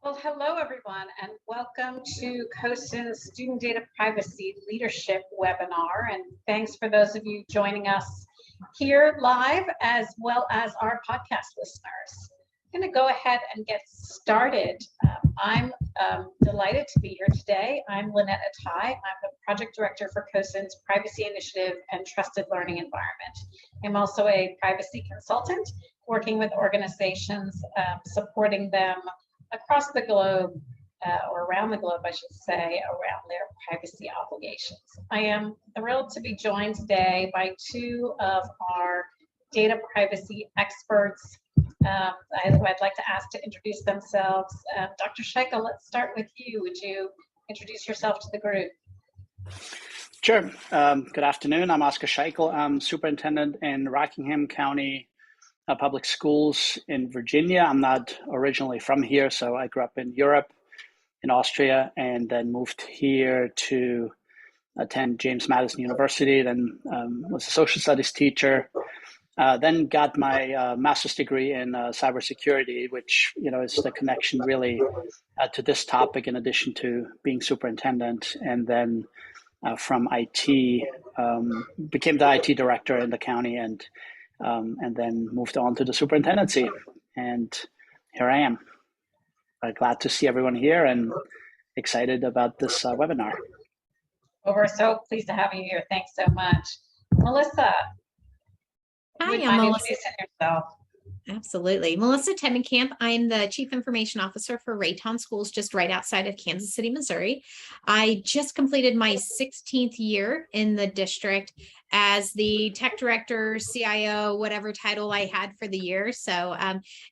Well, hello everyone, and welcome to CoSN's Student Data Privacy Leadership webinar. And thanks for those of you joining us here live, as well as our podcast listeners. I'm going to go ahead and get started. I'm delighted to be here today. I'm Lynette Attai. I'm the Project Director for CoSN's Privacy Initiative and Trusted Learning Environment. I'm also a privacy consultant working with organizations, supporting them across the globe, or around the globe, I should say, around their privacy obligations. I am thrilled to be joined today by two of our data privacy experts who I'd like to ask to introduce themselves. Dr. Scheikel, let's start with you. Would you introduce yourself to the group? Sure. Good afternoon. I'm Oscar Scheikel. I'm superintendent in Rockingham County Public Schools in Virginia. I'm not originally from here, so I grew up in Europe, in Austria, and then moved here to attend James Madison University, then was a social studies teacher, then got my master's degree in cybersecurity, which is the connection really to this topic in addition to being superintendent. And then from IT, became the IT director in the county and then moved on to the superintendency. And here I am. Glad to see everyone here and excited about this webinar. Well, we're so pleased to have you here. Thanks so much. Melissa. Hi, I'm Melissa. Introducing yourself. Absolutely. Melissa Temenkamp. I'm the Chief Information Officer for Raytown Schools, just right outside of Kansas City, Missouri. I just completed my 16th year in the district as the tech director, CIO, whatever title I had for the year. So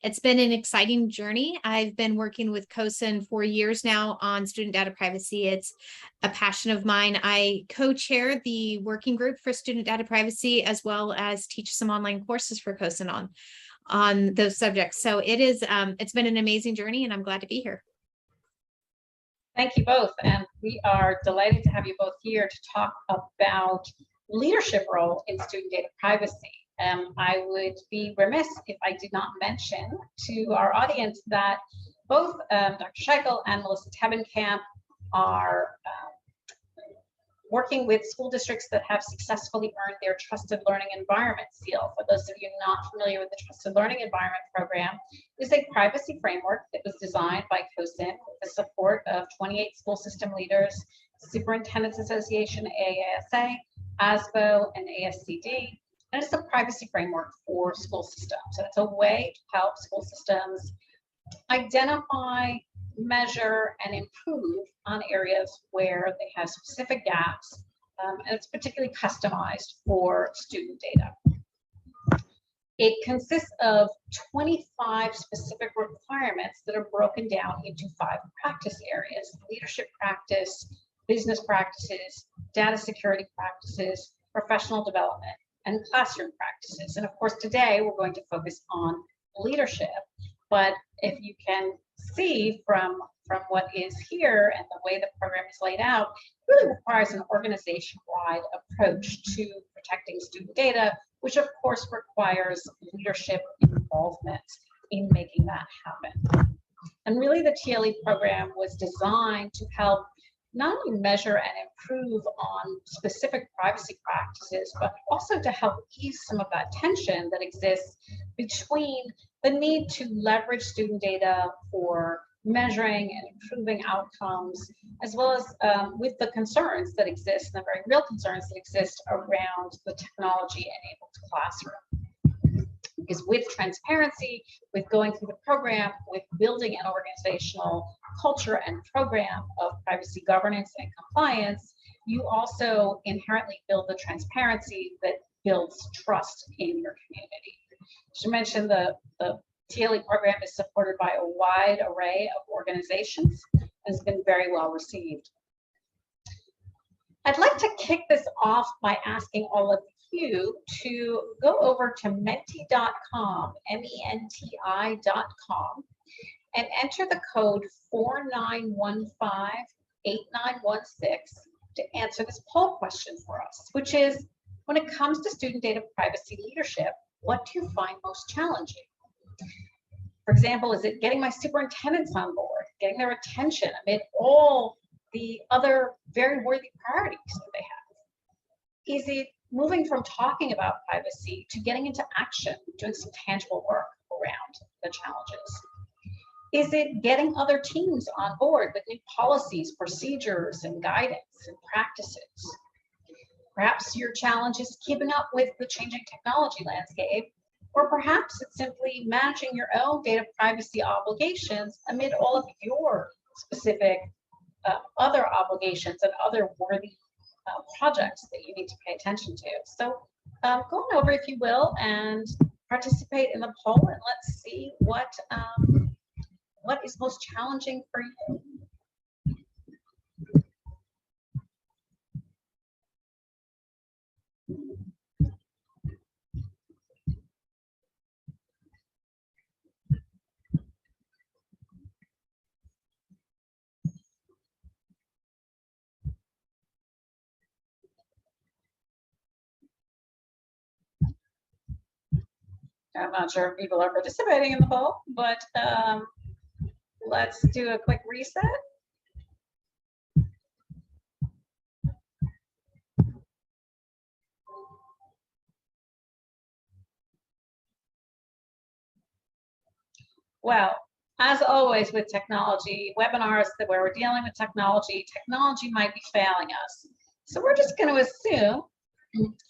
it's been an exciting journey. I've been working with CoSN for years now on student data privacy. It's a passion of mine. I co-chair the working group for student data privacy, as well as teach some online courses for CoSN on those subjects. So it's been an amazing journey, and I'm glad to be here. Thank you both. And we are delighted to have you both here to talk about leadership role in student data privacy. I would be remiss if I did not mention to our audience that both Dr. Scheikel and Melissa Temenkamp are working with school districts that have successfully earned their Trusted Learning Environment seal. For those of you not familiar with the Trusted Learning Environment program, it is a privacy framework that was designed by CoSN with the support of 28 school system leaders, Superintendents Association, AASA, ASBO, and ASCD. And it's a privacy framework for school systems. So it's a way to help school systems identify, measure, and improve on areas where they have specific gaps, and it's particularly customized for student data. It consists of 25 specific requirements that are broken down into 5 practice areas: leadership practice, business practices, data security practices, professional development, and classroom practices. And of course, today we're going to focus on leadership, but if you can see from what is here and the way the program is laid out, it really requires an organization-wide approach to protecting student data, which of course requires leadership involvement in making that happen. And really the TLE program was designed to help not only measure and improve on specific privacy practices, but also to help ease some of that tension that exists between the need to leverage student data for measuring and improving outcomes, as well as with the concerns that exist, and the very real concerns that exist around the technology-enabled classroom. Because with transparency, with going through the program, with building an organizational culture and program of privacy governance and compliance, you also inherently build the transparency that builds trust in your community. I should mention the TLE program is supported by a wide array of organizations and has been very well received. I'd like to kick this off by asking all of you to go over to menti.com, MENTI.com, and enter the code 49158916 to answer this poll question for us, which is, when it comes to student data privacy leadership, what do you find most challenging? For example, is it getting my superintendents on board, getting their attention amid all the other very worthy priorities that they have? Is it moving from talking about privacy to getting into action, doing some tangible work around the challenges? Is it getting other teams on board with new policies, procedures, and guidance and practices? Perhaps your challenge is keeping up with the changing technology landscape, or perhaps it's simply managing your own data privacy obligations amid all of your specific other obligations and other worthy projects that you need to pay attention to. So go on over, if you will, and participate in the poll, and let's see what is most challenging for you. I'm not sure if people are participating in the poll, but let's do a quick reset. Well, as always with technology, webinars where we're dealing with technology, technology might be failing us. So we're just going to assume,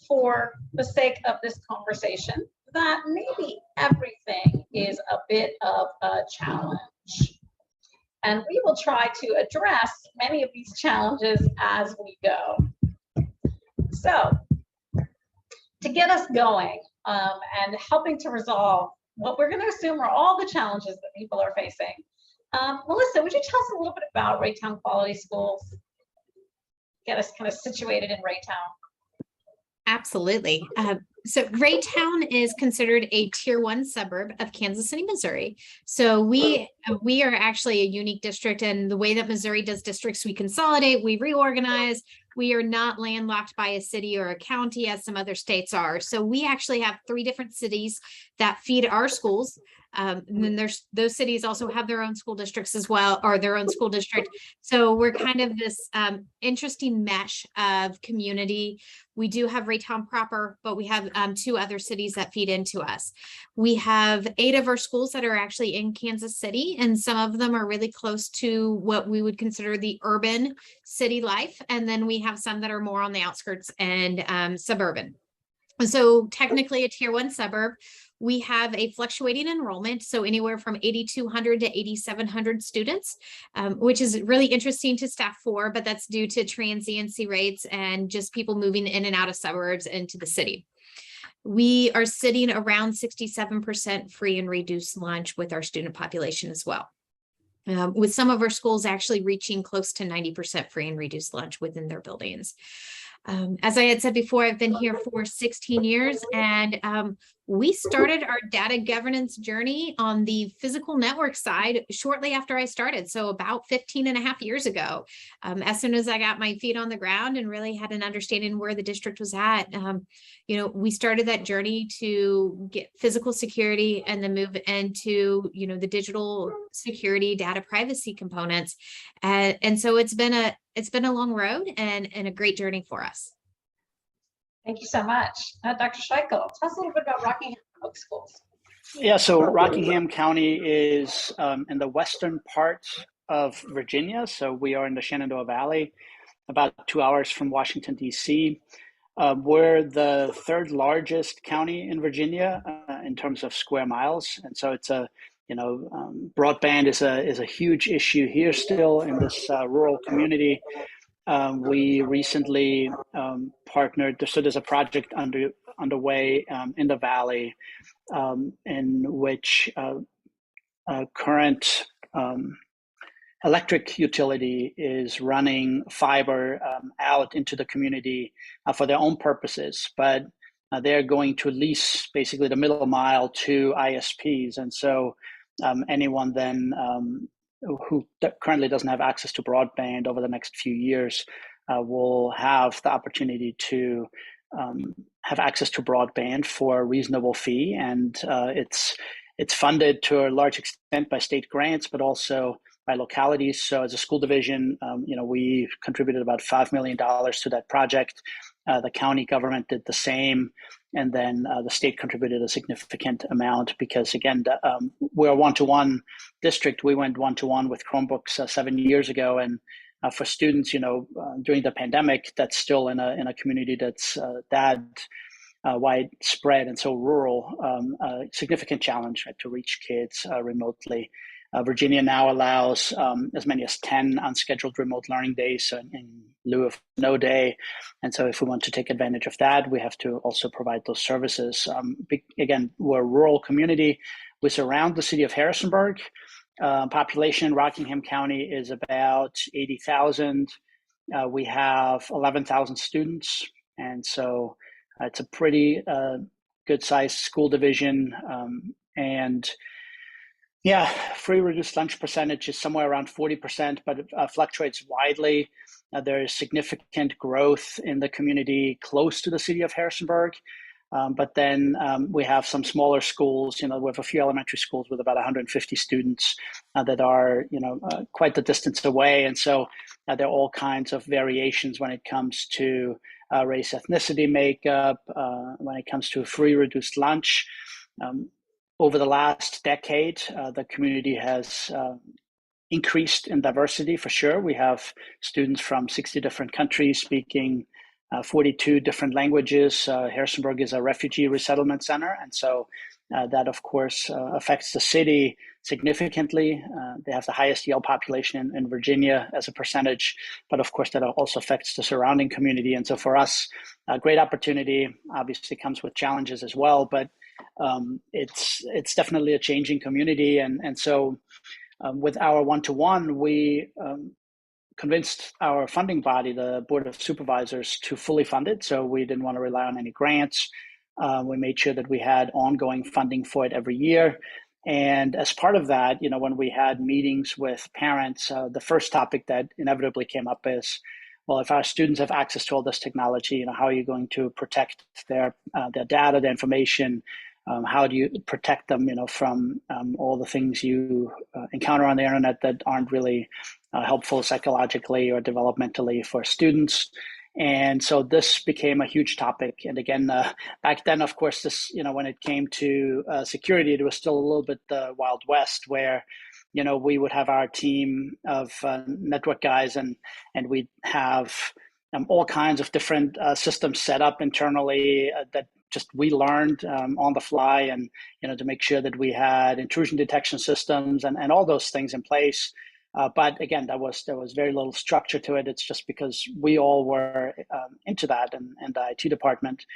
for the sake of this conversation, that maybe everything is a bit of a challenge. And we will try to address many of these challenges as we go. So to get us going and helping to resolve what we're going to assume are all the challenges that people are facing, Melissa, would you tell us a little bit about Raytown Quality Schools? Get us kind of situated in Raytown. Absolutely. So Raytown is considered a tier 1 suburb of Kansas City, Missouri. So we are actually a unique district, and the way that Missouri does districts, we consolidate, we reorganize. We are not landlocked by a city or a county as some other states are. So we actually have 3 different cities that feed our schools. And then those cities also have their own school districts as well, or their own school district. So we're kind of this interesting mesh of community. We do have Raytown proper, but we have 2 other cities that feed into us. We have 8 of our schools that are actually in Kansas City, and some of them are really close to what we would consider the urban city life. And then we have some that are more on the outskirts and suburban. So technically a tier 1 suburb. We have a fluctuating enrollment, so anywhere from 8,200 to 8,700 students, which is really interesting to staff for, but that's due to transiency rates and just people moving in and out of suburbs into the city. We are sitting around 67% free and reduced lunch with our student population as well. With some of our schools actually reaching close to 90% free and reduced lunch within their buildings. As I had said before, I've been here for 16 years, and we started our data governance journey on the physical network side shortly after I started. So about 15 and a half years ago, as soon as I got my feet on the ground and really had an understanding where the district was at, we started that journey to get physical security and then move into, the digital security data privacy components. And so it's been a long road and a great journey for us. Thank you so much. Dr. Scheichel, tell us a little bit about Rockingham Public Schools. Yeah, so Rockingham County is in the western part of Virginia. So we are in the Shenandoah Valley, about 2 hours from Washington, D.C. We're the 3rd largest county in Virginia in terms of square miles. And so it's broadband is a huge issue here still in this rural community. We recently partnered, so there's a project underway in the Valley in which current electric utility is running fiber out into the community for their own purposes, but they're going to lease basically the middle mile to ISPs. And so anyone then who currently doesn't have access to broadband over the next few years will have the opportunity to have access to broadband for a reasonable fee. And it's it's funded to a large extent by state grants, but also by localities. So as a school division, we contributed about $5 million to that project. The county government did the same. And then the state contributed a significant amount because, again, we're a one-to-one district. We went one-to-one with Chromebooks 7 years ago. And for students, during the pandemic, that's still in a community that's widespread and so rural, a significant challenge, right, to reach kids remotely. Virginia now allows as many as 10 unscheduled remote learning days in lieu of no day. And so if we want to take advantage of that, we have to also provide those services. Again, we're a rural community. We surround the city of Harrisonburg. Population in Rockingham County is about 80,000. We have 11,000 students. And so it's a pretty good sized school division. Free reduced lunch percentage is somewhere around 40%, but it fluctuates widely. There is significant growth in the community close to the city of Harrisonburg. But then we have some smaller schools. We have a few elementary schools with about 150 students that are, quite the distance away. And so there are all kinds of variations when it comes to race, ethnicity makeup, when it comes to free reduced lunch. Over the last decade, the community has increased in diversity for sure. We have students from 60 different countries speaking 42 different languages. Harrisonburg is a refugee resettlement center. And so that, of course, affects the city significantly. They have the highest Yale population in Virginia as a percentage, but of course that also affects the surrounding community. And so for us, a great opportunity obviously comes with challenges as well, but it's definitely a changing community. And so with our one-to-one, we convinced our funding body, the Board of Supervisors, to fully fund it. So we didn't want to rely on any grants. We made sure that we had ongoing funding for it every year. And as part of that, when we had meetings with parents, the first topic that inevitably came up is, well, if our students have access to all this technology, how are you going to protect their data, their information? How do you protect them, from all the things you encounter on the internet that aren't really helpful psychologically or developmentally for students? And so this became a huge topic. And again, back then, of course, this, when it came to security, it was still a little bit the Wild West where, we would have our team of network guys and we'd have all kinds of different systems set up internally that just we learned on the fly, and to make sure that we had intrusion detection systems and all those things in place. But again, there was very little structure to it. It's just because we all were into that and the IT department.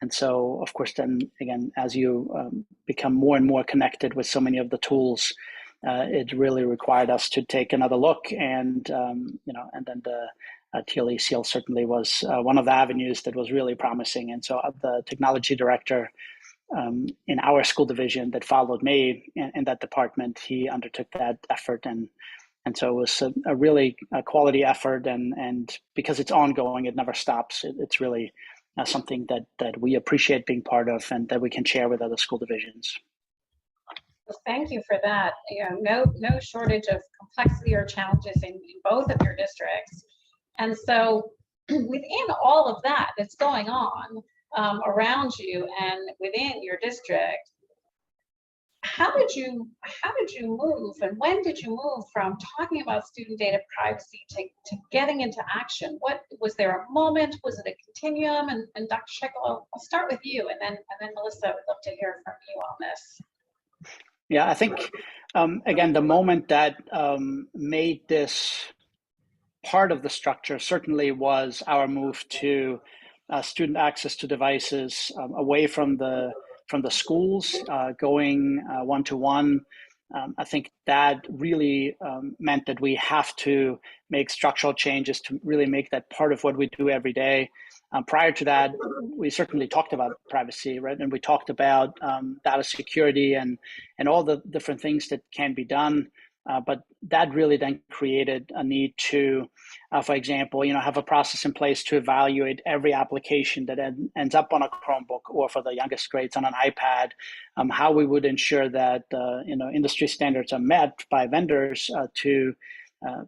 And so, of course, then again, as you become more and more connected with so many of the tools, it really required us to take another look. And and then the TLE-CL certainly was one of the avenues that was really promising. And so the technology director in our school division that followed me in that department, he undertook that effort. And so it was a really quality effort. And because it's ongoing, it never stops. It's really something that we appreciate being part of and that we can share with other school divisions. Well, thank you for that. No shortage of complexity or challenges in both of your districts. And so within all of that that's going on around you and within your district, how did you move and when did you move from talking about student data privacy to getting into action? What was there a moment? Was it a continuum? And Dr. Schaikel, I'll start with you, and then Melissa, I would love to hear from you on this. Yeah, I think again, the moment that made this part of the structure certainly was our move to student access to devices away from the schools, going one-to-one. I think that really meant that we have to make structural changes to really make that part of what we do every day. Prior to that, we certainly talked about privacy, right? And we talked about data security and all the different things that can be done. But that really then created a need to, for example, have a process in place to evaluate every application that ends up on a Chromebook, or for the youngest grades on an iPad, how we would ensure that industry standards are met by vendors to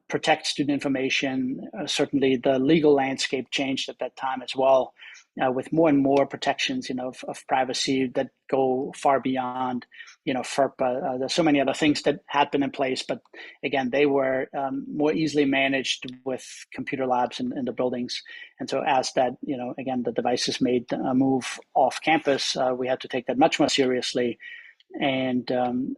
protect student information. Certainly the legal landscape changed at that time as well, with more and more protections, of privacy that go far beyond, FERPA. There's so many other things that had been in place, but again, they were more easily managed with computer labs in the buildings. And so as that, again, the devices made a move off campus, we had to take that much more seriously. And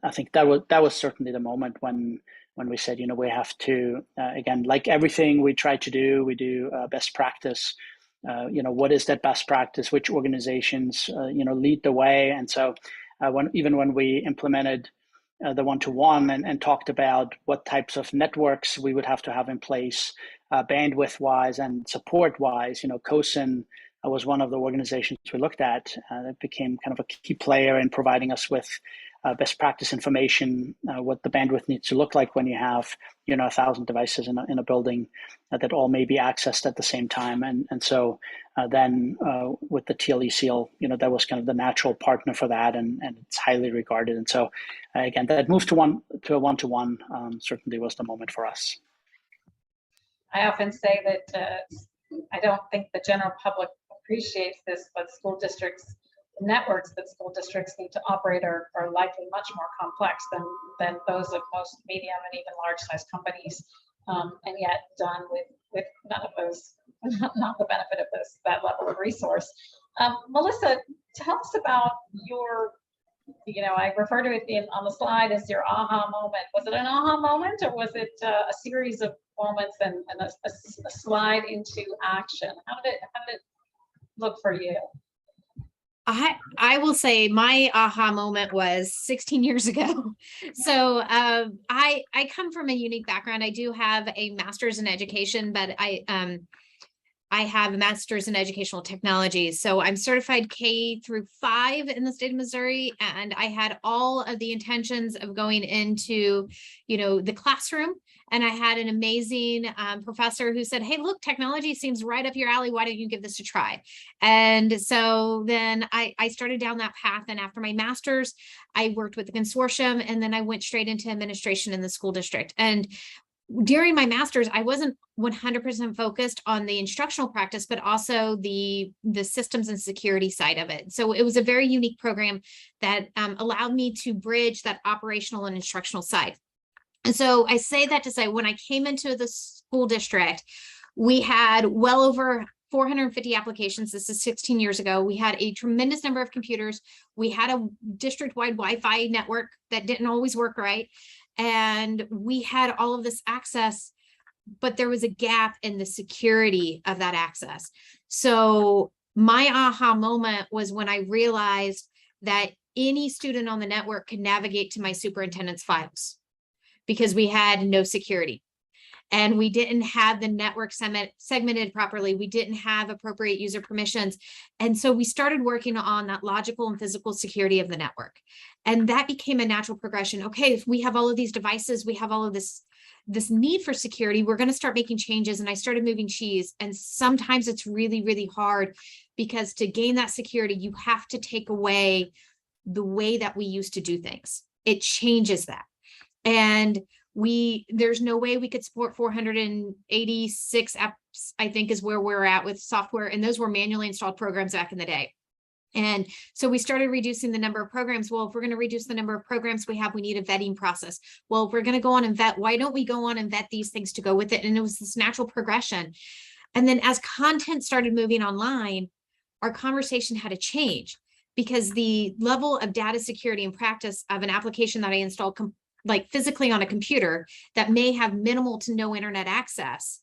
I think that was certainly the moment when we said, we have to, again, like everything we try to do, we do best practice. What is that best practice? Which organizations, lead the way? And so when we implemented the one-to-one and talked about what types of networks we would have to have in place, bandwidth-wise and support-wise, COSIN was one of the organizations we looked at. It became kind of a key player in providing us with best practice information, what the bandwidth needs to look like when you have 1,000 devices in a building that all may be accessed at the same time. And so then with the TLE seal, that was kind of the natural partner for that, and it's highly regarded. And so again, that move to a one-to-one certainly was the moment for us. I often say that I don't think the general public appreciates this, but networks that school districts need to operate are likely much more complex than those of most medium and even large size companies, and yet done with none of those, not the benefit of that level of resource. Melissa, tell us about your, I refer to it on the slide as your aha moment. Was it an aha moment, or was it a series of moments and a slide into action? How did it look for you? I will say my aha moment was 16 years ago. So I come from a unique background. I do have a master's in education, but I have a master's in educational technology. So I'm certified K-5 in the state of Missouri, and I had all of the intentions of going into, the classroom. And I had an amazing professor who said, hey, look, technology seems right up your alley. Why don't you give this a try? And so then I started down that path. And after my master's, I worked with the consortium, and then I went straight into administration in the school district. And during my master's, I wasn't 100% focused on the instructional practice, but also the systems and security side of it. So it was a very unique program that allowed me to bridge that operational and instructional side. And so I say that to say, when I came into the school district, we had well over 450 applications. This is 16 years ago. We had a tremendous number of computers. We had a district-wide Wi-Fi network that didn't always work right. And we had all of this access, but there was a gap in the security of that access. So my aha moment was when I realized that any student on the network could navigate to my superintendent's files, because we had no security and we didn't have the network segmented properly. We didn't have appropriate user permissions. And so we started working on that logical and physical security of the network. And that became a natural progression. Okay, if we have all of these devices, we have all of this need for security, we're going to start making changes. And I started moving cheese. And sometimes it's really, really hard, because to gain that security, you have to take away the way that we used to do things. It changes that. And there's no way we could support 486 apps, I think, is where we're at with software. And those were manually installed programs back in the day. And so we started reducing the number of programs. Well, if we're going to reduce the number of programs we have, we need a vetting process. Well, if we're going to go on and vet, why don't we go on and vet these things to go with it? And it was this natural progression. And then as content started moving online, our conversation had to change, because the level of data security and practice of an application that I installed like physically on a computer that may have minimal to no internet access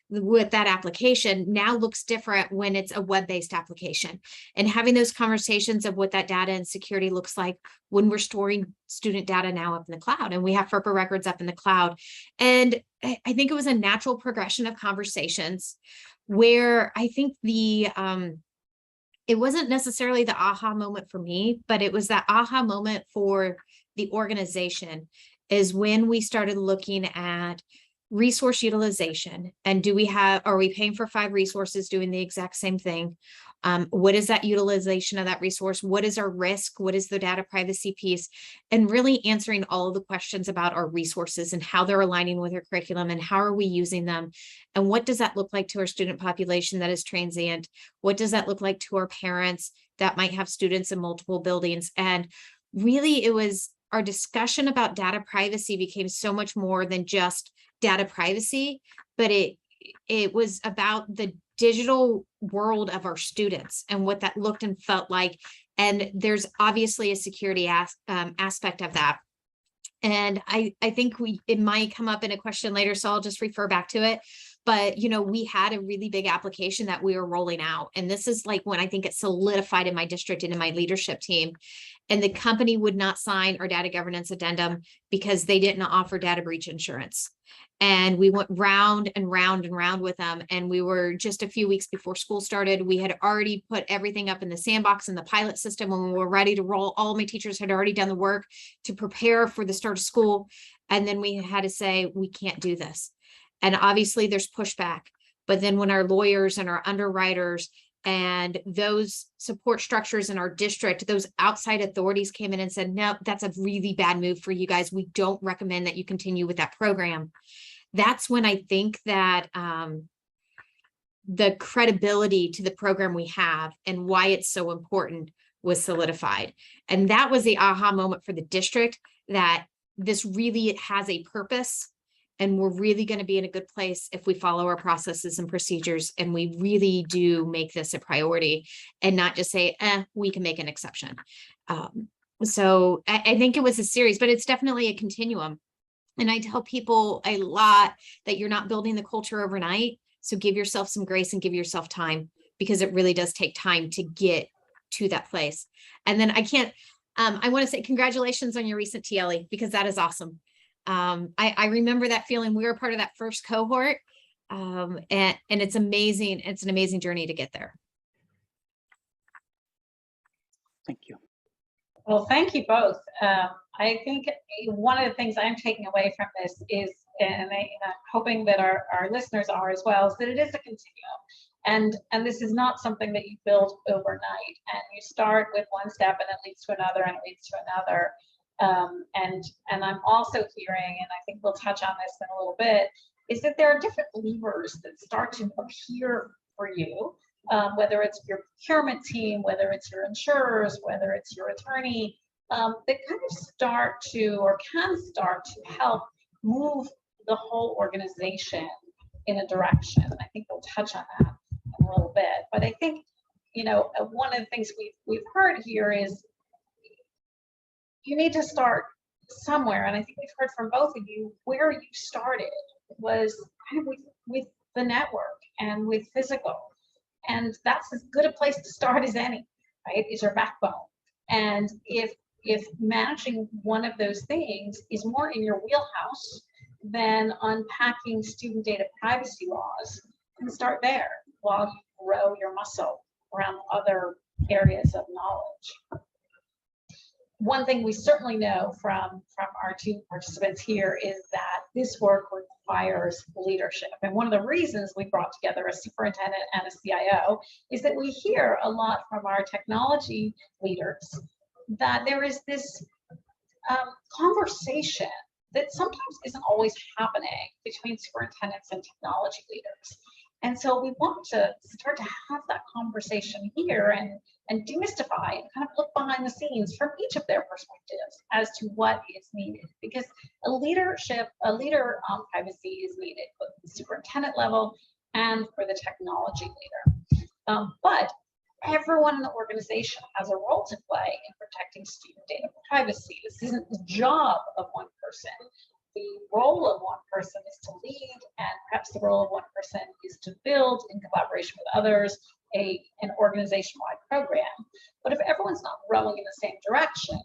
with that application now looks different when it's a web-based application. And having those conversations of what that data and security looks like when we're storing student data now up in the cloud, and we have FERPA records up in the cloud. And I think it was a natural progression of conversations where I think it wasn't necessarily the aha moment for me, but it was that aha moment for the organization. is when we started looking at resource utilization. And are we paying for 5 resources doing the exact same thing? What is that utilization of that resource? What is our risk? What is the data privacy piece? And really answering all of the questions about our resources and how they're aligning with our curriculum and how are we using them? And what does that look like to our student population that is transient? What does that look like to our parents that might have students in multiple buildings? And really, it was our discussion about data privacy became so much more than just data privacy, but it was about the digital world of our students and what that looked and felt like. And there's obviously a security aspect of that. And I think it might come up in a question later, so I'll just refer back to it. But, we had a really big application that we were rolling out. And this is like when I think it solidified in my district and in my leadership team. And the company would not sign our data governance addendum because they didn't offer data breach insurance. And we went round and round and round with them. And we were just a few weeks before school started. We had already put everything up in the sandbox and the pilot system. When we were ready to roll, all of my teachers had already done the work to prepare for the start of school. And then we had to say, we can't do this. And obviously there's pushback. But then when our lawyers and our underwriters and those support structures in our district, those outside authorities came in and said, no, that's a really bad move for you guys. We don't recommend that you continue with that program. That's when I think that the credibility to the program we have and why it's so important was solidified. And that was the aha moment for the district, that this really has a purpose. And we're really going to be in a good place if we follow our processes and procedures, and we really do make this a priority and not just say, we can make an exception. So I think it was a series, but it's definitely a continuum. And I tell people a lot that you're not building the culture overnight. So give yourself some grace and give yourself time, because it really does take time to get to that place. And then I want to say congratulations on your recent TLE, because that is awesome. I remember that feeling. We were part of that first cohort, and it's amazing. It's an amazing journey to get there. Thank you. Well, thank you both. I think one of the things I'm taking away from this is, and I'm hoping that our listeners are as well, is that it is a continuum. And this is not something that you build overnight, and you start with one step and it leads to another and it leads to another. And I'm also hearing, and I think we'll touch on this in a little bit, is that there are different levers that start to appear for you, whether it's your procurement team, whether it's your insurers, whether it's your attorney, that kind of start to, or can start to help move the whole organization in a direction. And I think we'll touch on that in a little bit. But I think, one of the things we've heard here is you need to start somewhere. And I think we've heard from both of you, where you started was kind of with the network and with physical. And that's as good a place to start as any, right? Is your backbone. And if managing one of those things is more in your wheelhouse than unpacking student data privacy laws, you can start there while you grow your muscle around other areas of knowledge. One thing we certainly know from our two participants here is that this work requires leadership. And one of the reasons we brought together a superintendent and a CIO is that we hear a lot from our technology leaders that there is this conversation that sometimes isn't always happening between superintendents and technology leaders. And so we want to start to have that conversation here and demystify and kind of look behind the scenes from each of their perspectives as to what is needed. Because a leader on privacy is needed both at the superintendent level and for the technology leader. But everyone in the organization has a role to play in protecting student data privacy. This isn't the job of one person. The role of one person is to lead, and perhaps the role of one person is to build in collaboration with others an organization-wide program. But if everyone's not rowing in the same direction,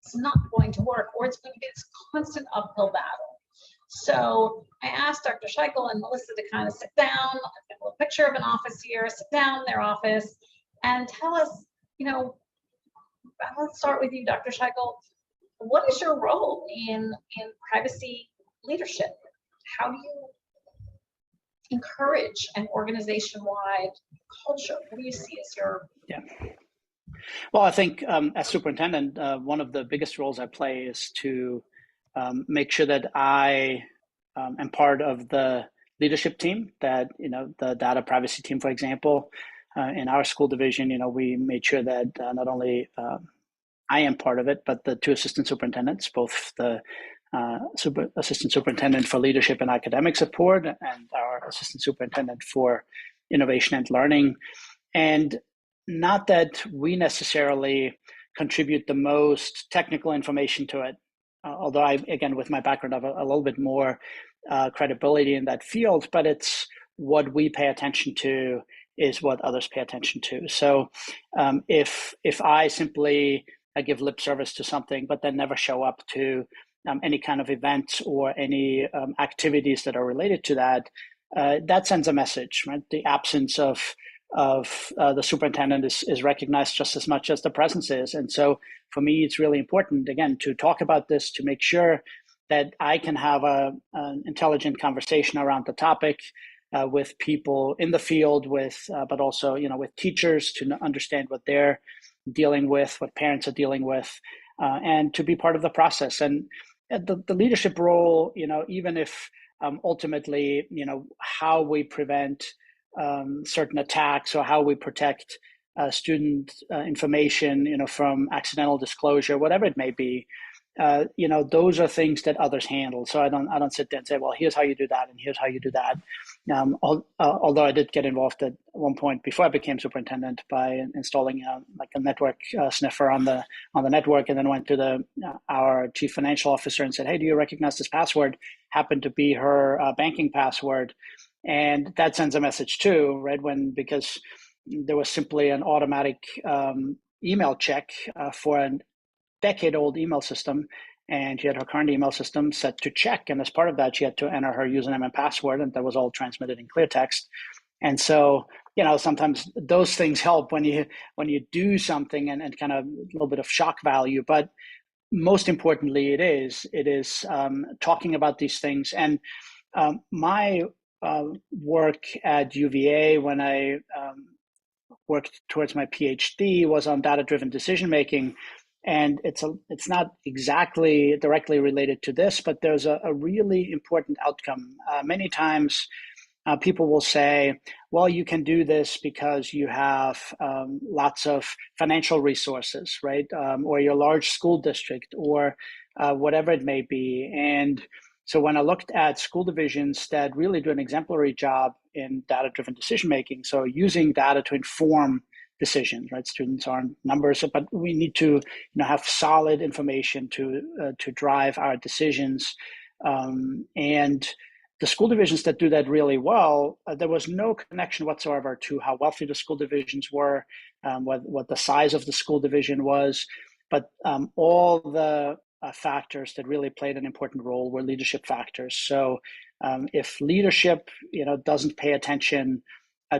it's not going to work, or it's going to be this constant uphill battle. So I asked Dr. Scheichel and Melissa to kind of sit down. I've got a little picture of an office here, sit down in their office and tell us, let's start with you, Dr. Scheichel. what is your role in privacy leadership? How do you encourage an organization-wide culture? What do you see as your... Yeah. Well, I think as superintendent, one of the biggest roles I play is to make sure that I am part of the leadership team, that, the data privacy team, for example, in our school division, we made sure that not only I am part of it, but the two assistant superintendents, both the assistant superintendent for leadership and academic support and our assistant superintendent for innovation and learning. And not that we necessarily contribute the most technical information to it, although I, again, with my background, have a little bit more credibility in that field, but it's what we pay attention to is what others pay attention to. So if I simply give lip service to something, but then never show up to any kind of events or any activities that are related to that, that sends a message, right? The absence of the superintendent is recognized just as much as the presence is. And so for me, it's really important, again, to talk about this, to make sure that I can have an intelligent conversation around the topic with people in the field, but also, with teachers to understand what they're dealing with, what parents are dealing with, and to be part of the process. And the leadership role, even if ultimately, how we prevent certain attacks or how we protect student information, from accidental disclosure, whatever it may be, those are things that others handle. So I don't sit there and say, well, here's how you do that, and here's how you do that. Although I did get involved at one point before I became superintendent by installing a network sniffer on the network, and then went to our chief financial officer and said, hey, do you recognize this password? Happened to be her banking password. And that sends a message too, right? Because there was simply an automatic email check for a decade-old email system, and she had her current email system set to check. And as part of that, she had to enter her username and password, and that was all transmitted in clear text. And so, sometimes those things help when you do something and kind of a little bit of shock value. But most importantly, it is talking about these things. And my work at UVA when I worked towards my PhD was on data-driven decision-making. And it's not exactly directly related to this, but there's a really important outcome. Many times people will say, well, you can do this because you have lots of financial resources, right? Or your large school district, or whatever it may be. And so when I looked at school divisions that really do an exemplary job in data-driven decision-making, so using data to inform decisions, right? Students aren't numbers, but we need to have solid information to drive our decisions. And the school divisions that do that really well, there was no connection whatsoever to how wealthy the school divisions were, what the size of the school division was, but all the factors that really played an important role were leadership factors. So if leadership, doesn't pay attention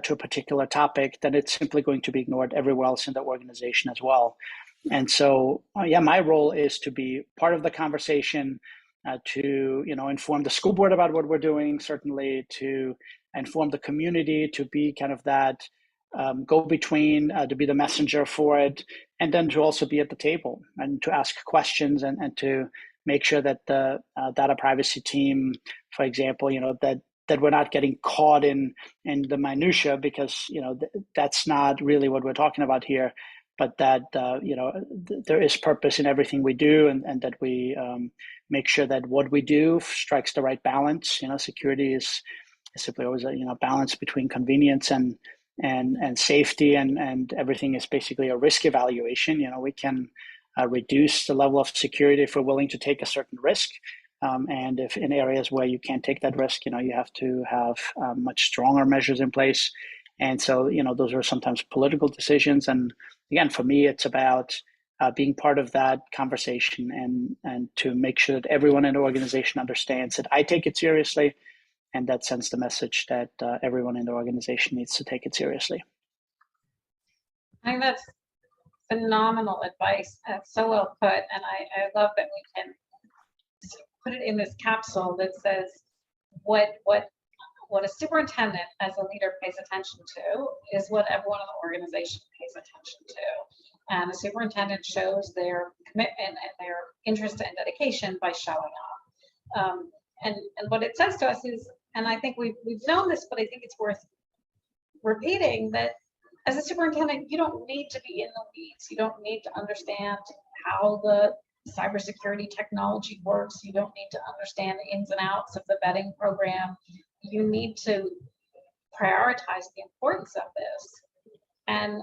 to a particular topic, then it's simply going to be ignored everywhere else in the organization as well. And so, my role is to be part of the conversation, to inform the school board about what we're doing, certainly to inform the community, to be kind of that go-between, to be the messenger for it, and then to also be at the table and to ask questions and to make sure that the data privacy team, for example, that we're not getting caught in the minutia, because that's not really what we're talking about here, but that there is purpose in everything we do, and that we make sure that what we do strikes the right balance. Security is simply always a balance between convenience and safety, and everything is basically a risk evaluation. We can reduce the level of security if we're willing to take a certain risk. And if in areas where you can't take that risk, you have to have much stronger measures in place. And so, those are sometimes political decisions. And again, for me, it's about being part of that conversation and to make sure that everyone in the organization understands that I take it seriously, and that sends the message that everyone in the organization needs to take it seriously. I think that's phenomenal advice. So well put. And I love that we can put it in this capsule that says what a superintendent as a leader pays attention to is what everyone in the organization pays attention to. And the superintendent shows their commitment and their interest and dedication by showing up. And what it says to us is, and I think we've known this, but I think it's worth repeating, that as a superintendent, you don't need to be in the weeds. You don't need to understand how the cybersecurity technology works. You don't need to understand the ins and outs of the vetting program. You need to prioritize the importance of this, and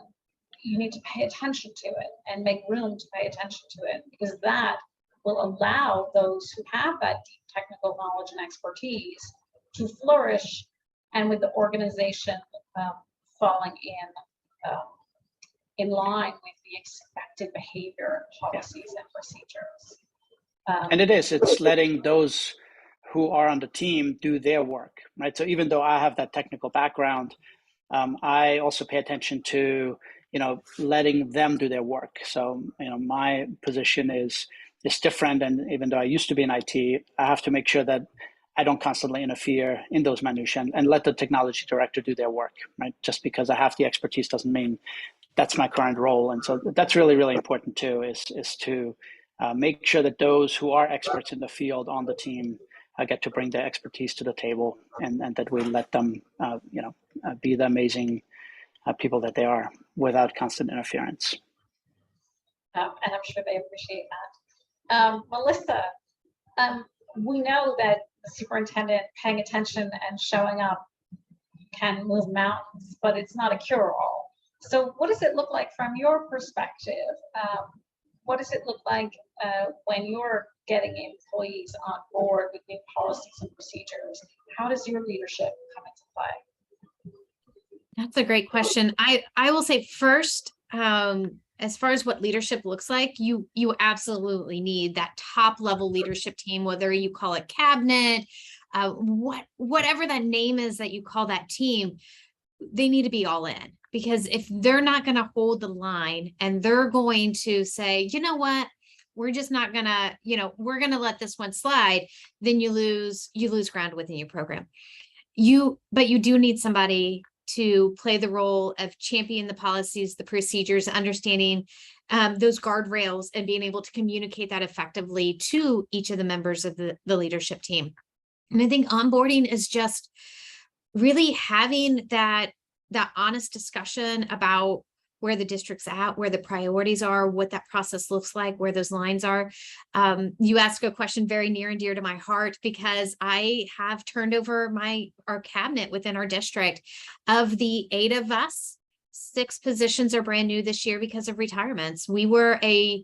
you need to pay attention to it and make room to pay attention to it, because that will allow those who have that deep technical knowledge and expertise to flourish, and with the organization falling in line with the expected behavior, policies, and procedures. And it's letting those who are on the team do their work, right? So even though I have that technical background, I also pay attention to, letting them do their work. So, my position is different. And even though I used to be in IT, I have to make sure that I don't constantly interfere in those minutiae and let the technology director do their work, right? Just because I have the expertise doesn't mean that's my current role. And so that's really, really important too, is to make sure that those who are experts in the field on the team get to bring their expertise to the table, and that we let them, be the amazing people that they are without constant interference. And I'm sure they appreciate that. Melissa, we know that the superintendent paying attention and showing up can move mountains, but it's not a cure-all. So what does it look like from your perspective? What does it look like when you're getting employees on board with new policies and procedures? How does your leadership come into play? That's a great question. I will say first, as far as what leadership looks like, you absolutely need that top level leadership team, whether you call it cabinet, whatever that name is that you call that team, they need to be all in. Because if they're not going to hold the line and they're going to say, you know what, we're just not going to, we're going to let this one slide, then you lose ground within your program. But you do need somebody to play the role of championing the policies, the procedures, understanding those guardrails, and being able to communicate that effectively to each of the members of the leadership team. And I think onboarding is just really having that honest discussion about where the district's at, where the priorities are, what that process looks like, where those lines are. You ask a question very near and dear to my heart, because I have turned over our cabinet within our district. Of the 8 of us, 6 positions are brand new this year because of retirements. We were a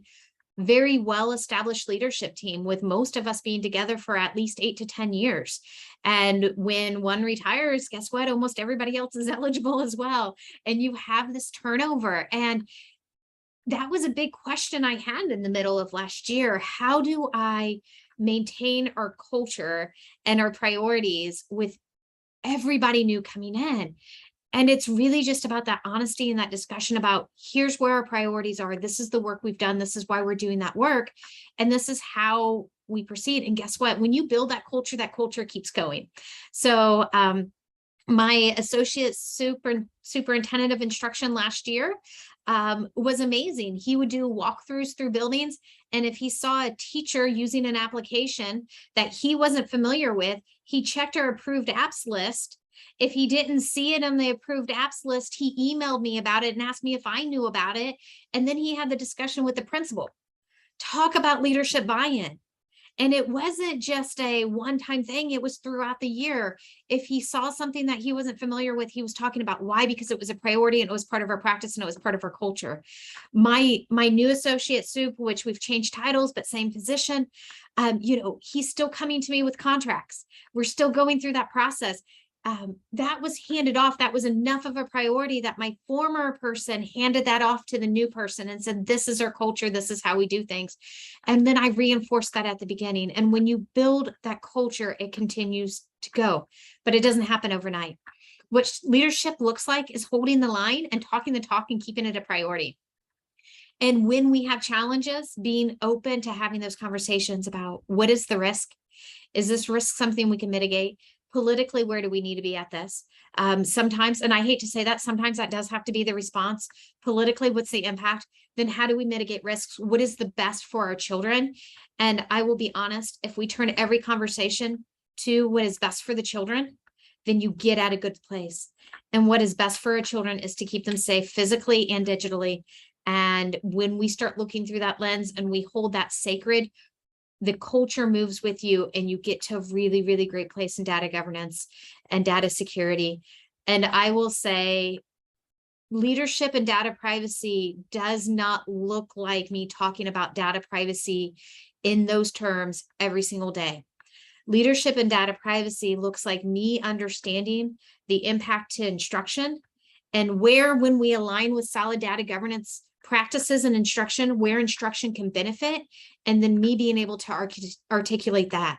very well-established leadership team, with most of us being together for at least 8 to 10 years. And when one retires, guess what? Almost everybody else is eligible as well. And you have this turnover. And that was a big question I had in the middle of last year. How do I maintain our culture and our priorities with everybody new coming in? And it's really just about that honesty and that discussion about, here's where our priorities are. This is the work we've done. This is why we're doing that work. And this is how we proceed. And guess what? When you build that culture keeps going. So my associate superintendent of instruction last year was amazing. He would do walkthroughs through buildings. And if he saw a teacher using an application that he wasn't familiar with, he checked our approved apps list. If he didn't see it on the approved apps list, he emailed me about it and asked me if I knew about it. And then he had the discussion with the principal. Talk about leadership buy-in. And it wasn't just a one-time thing. It was throughout the year. If he saw something that he wasn't familiar with, he was talking about why, because it was a priority and it was part of our practice and it was part of our culture. My new associate soup, which we've changed titles, but same position, he's still coming to me with contracts. We're still going through that process. That was handed off. That was enough of a priority that my former person handed that off to the new person and said, this is our culture. This is how we do things. And then I reinforced that at the beginning. And when you build that culture, it continues to go, but it doesn't happen overnight. What leadership looks like is holding the line and talking the talk and keeping it a priority. And when we have challenges, being open to having those conversations about what is the risk? Is this risk something we can mitigate? Politically, where do we need to be at this? Sometimes, and I hate to say that, sometimes that does have to be the response. Politically, what's the impact? Then how do we mitigate risks? What is the best for our children? And I will be honest, if we turn every conversation to what is best for the children, then you get at a good place. And what is best for our children is to keep them safe physically and digitally. And when we start looking through that lens and we hold that sacred, the culture moves with you and you get to a really, really great place in data governance and data security. And I will say leadership and data privacy does not look like me talking about data privacy in those terms every single day. Leadership and data privacy looks like me understanding the impact to instruction and where, when we align with solid data governance practices and instruction, where instruction can benefit, and then me being able to articulate that.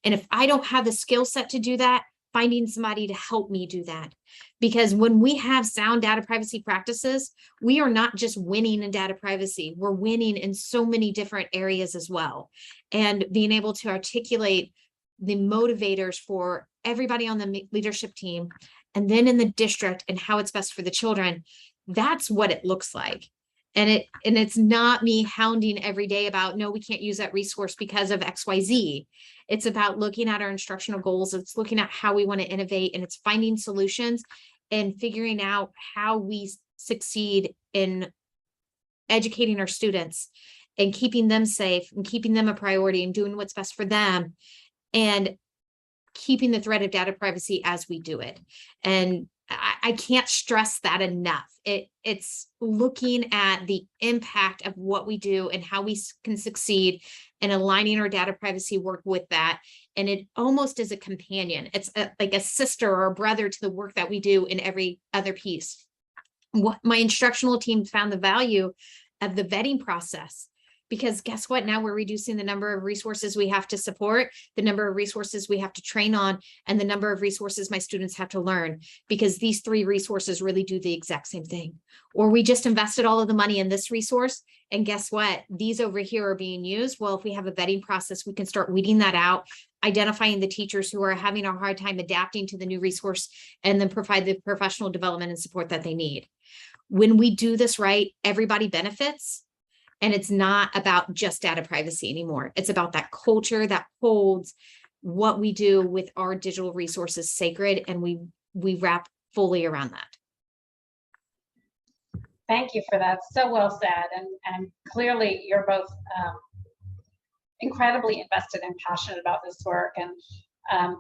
And if I don't have the skill set to do that, finding somebody to help me do that. Because when we have sound data privacy practices, we are not just winning in data privacy, we're winning in so many different areas as well. And being able to articulate the motivators for everybody on the leadership team, and then in the district and how it's best for the children, that's what it looks like. And it's not me hounding every day about, no, we can't use that resource because of XYZ. It's about looking at our instructional goals. It's looking at how we want to innovate, and it's finding solutions and figuring out how we succeed in educating our students and keeping them safe and keeping them a priority and doing what's best for them and keeping the threat of data privacy as we do it. And I can't stress that enough. It's looking at the impact of what we do and how we can succeed and aligning our data privacy work with that. And it almost is a companion. It's like a sister or a brother to the work that we do in every other piece. What my instructional team found the value of the vetting process. Because guess what? Now we're reducing the number of resources we have to support, the number of resources we have to train on, and the number of resources my students have to learn, because these three resources really do the exact same thing. Or we just invested all of the money in this resource, and guess what? These over here are being used. Well, if we have a vetting process, we can start weeding that out, identifying the teachers who are having a hard time adapting to the new resource, and then provide the professional development and support that they need. When we do this right, everybody benefits. And it's not about just data privacy anymore. It's about that culture that holds what we do with our digital resources sacred, and we wrap fully around that. Thank you for that. So well said. And clearly you're both incredibly invested and passionate about this work. And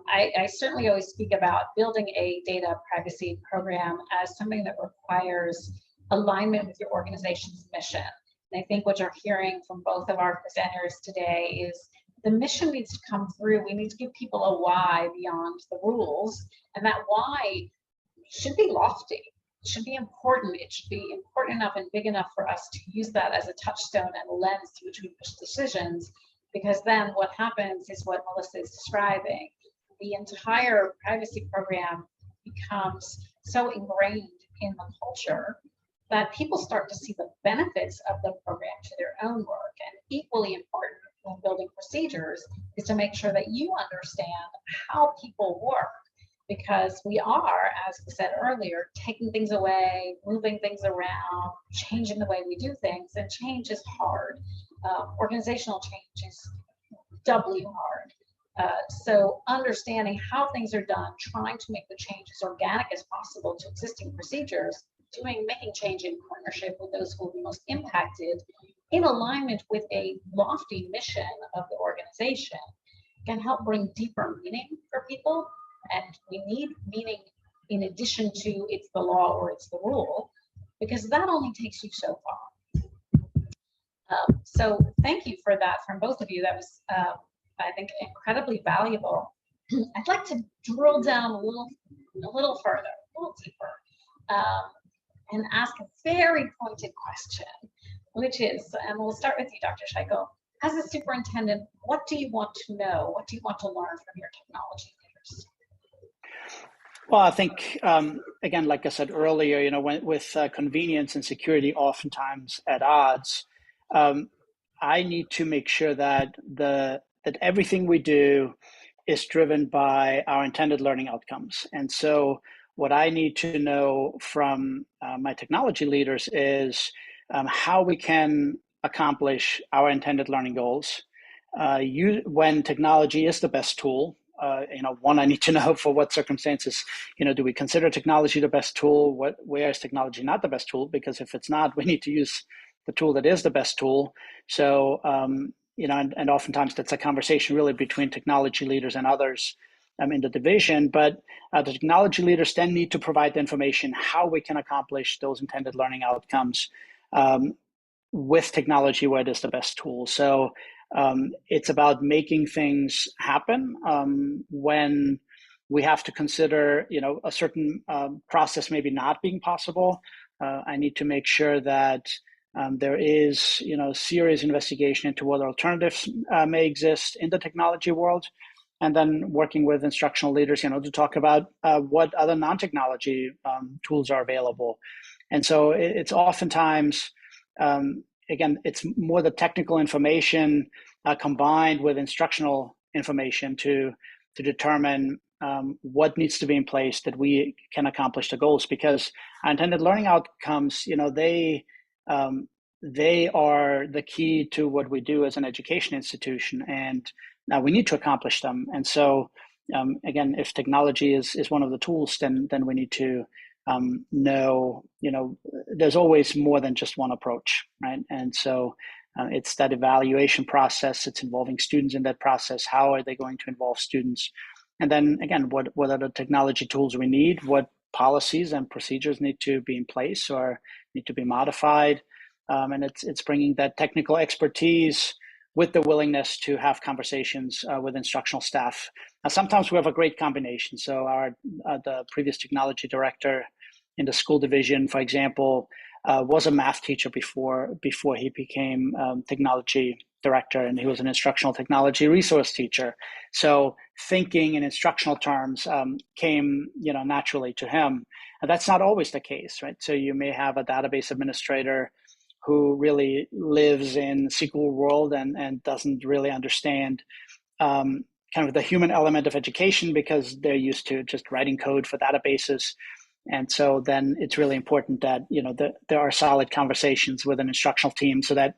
I certainly always speak about building a data privacy program as something that requires alignment with your organization's mission. And I think what you're hearing from both of our presenters today is the mission needs to come through. We need to give people a why beyond the rules, and that why should be lofty. It should be important. It should be important enough and big enough for us to use that as a touchstone and a lens through which we push decisions, because then what happens is what Melissa is describing. The entire privacy program becomes so ingrained in the culture that people start to see the benefits of the program to their own work. And equally important when building procedures is to make sure that you understand how people work, because we are, as we said earlier, taking things away, moving things around, changing the way we do things, and change is hard. Organizational change is doubly hard. So understanding how things are done, trying to make the change as organic as possible to existing procedures, making change in partnership with those who will be most impacted in alignment with a lofty mission of the organization can help bring deeper meaning for people. And we need meaning in addition to it's the law or it's the rule, because that only takes you so far. So thank you for that from both of you. That was, I think, incredibly valuable. I'd like to drill down a little further, a little deeper. And ask a very pointed question, which is, and we'll start with you, Dr. Scheichel. As a superintendent, what do you want to know? What do you want to learn from your technology leaders? Well, I think, again, like I said earlier, with convenience and security oftentimes at odds, um, I need to make sure that everything we do is driven by our intended learning outcomes. And so, what I need to know from my technology leaders is how we can accomplish our intended learning goals. When technology is the best tool, one, I need to know for what circumstances, do we consider technology the best tool? Where is technology not the best tool? Because if it's not, we need to use the tool that is the best tool. So, and oftentimes that's a conversation really between technology leaders and others in the division. But the technology leaders then need to provide the information how we can accomplish those intended learning outcomes with technology where it is the best tool. So it's about making things happen when we have to consider, a certain process maybe not being possible. I need to make sure that there is, serious investigation into what alternatives may exist in the technology world, and then working with instructional leaders, to talk about what other non-technology tools are available. And so it's oftentimes, again, it's more the technical information combined with instructional information to determine what needs to be in place that we can accomplish the goals. Because our intended learning outcomes, they are the key to what we do as an education institution, and now we need to accomplish them. And so, again, if technology is one of the tools, then we need to know, there's always more than just one approach, right? And so it's that evaluation process. It's involving students in that process. How are they going to involve students? And then again, what are the technology tools we need? What policies and procedures need to be in place or need to be modified? And it's bringing that technical expertise with the willingness to have conversations with instructional staff. Now, sometimes we have a great combination. So the previous technology director in the school division, for example, was a math teacher before he became technology director, and he was an instructional technology resource teacher. So thinking in instructional terms came, naturally to him. And that's not always the case, right? So you may have a database administrator who really lives in SQL world and doesn't really understand kind of the human element of education because they're used to just writing code for databases. And so then it's really important that, there are solid conversations with an instructional team so that,